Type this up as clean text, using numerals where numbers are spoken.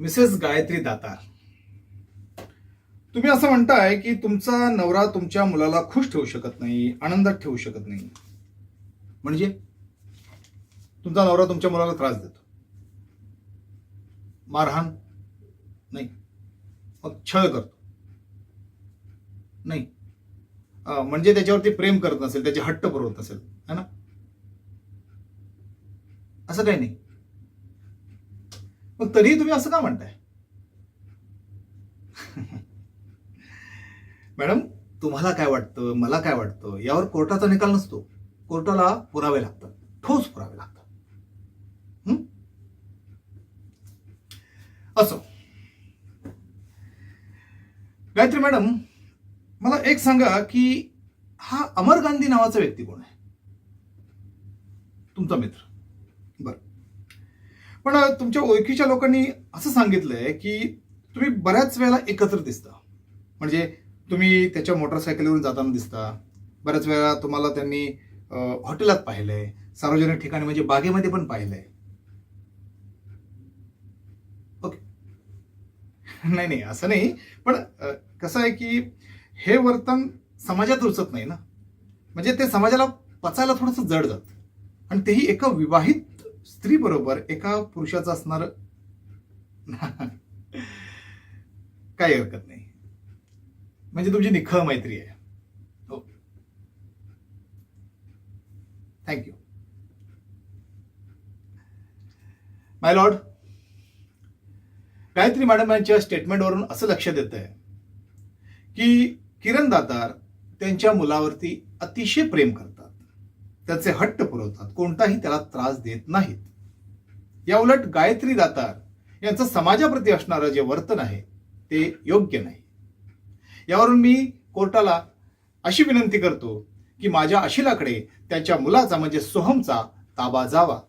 Mrs Gayatri Datar, तुम्ही असं म्हणताय की तुमचा नवरा तुमच्या मुलाला खुश ठेवू शकत नाही, आनंदात ठेवू शकत नाही. म्हणजे तुमचा नवरा तुमच्या मुलाला त्रास देतो, मारहाण नाही, मग छळ करतो नाही, म्हणजे त्याच्यावरती प्रेम करत नसेल, त्याचे हट्ट पुरवत नसेल, है ना? असं काही नाही. मग तरीही तुम्ही असं का म्हणताय? मॅडम, तुम्हाला काय वाटतं, मला काय वाटतं यावर कोर्टाचा निकाल नसतो. कोर्टाला पुरावे लागतात, ठोस पुरावे लागतात. असो, गायत्री मॅडम, मला एक सांगा की हा अमर गांधी नावाचा व्यक्ती कोण आहे? तुमचा मित्र, बर. पण तुमच्या ओळखीच्या लोकांनी असं सांगितलंय की तुम्ही बऱ्याच वेळेला एकत्र दिसता. म्हणजे तुम्ही त्याच्या मोटरसायकलीवरून जाताना दिसता. बऱ्याच वेळा तुम्हाला त्यांनी हॉटेलात पाहिलंय, सार्वजनिक ठिकाणी म्हणजे बागेमध्ये पण पाहिलंय. ओके, नाही नाही, असं नाही. पण कसं आहे की हे वर्तन समाजात रुचत नाही ना. म्हणजे ते समाजाला पचायला थोडंसं जड जातं. आणि तेही एका विवाहित स्त्री बरोबर एका पुरुषाचं असणार. काही हरकत नाही. म्हणजे तुमची निखळ मैत्री आहे. हो, थँक्यू. माय लॉर्ड, गायत्री मॅडम यांच्या स्टेटमेंटवरून असं लक्षात येत आहे की किरण दातार त्यांच्या मुलावरती अतिशय प्रेम करतात, त्याचे हट्ट पुरवतात, कोणताही त्याला त्रास देत नाहीत. या उलट गायत्री दातार यांचं समाजाप्रती असणारं जे वर्तन आहे ते योग्य नाही. यावरून मी कोर्टाला अशी विनंती करतो की माझ्या अशिलाकडे त्याच्या मुलाचा म्हणजे सोहमचा ताबा जावा.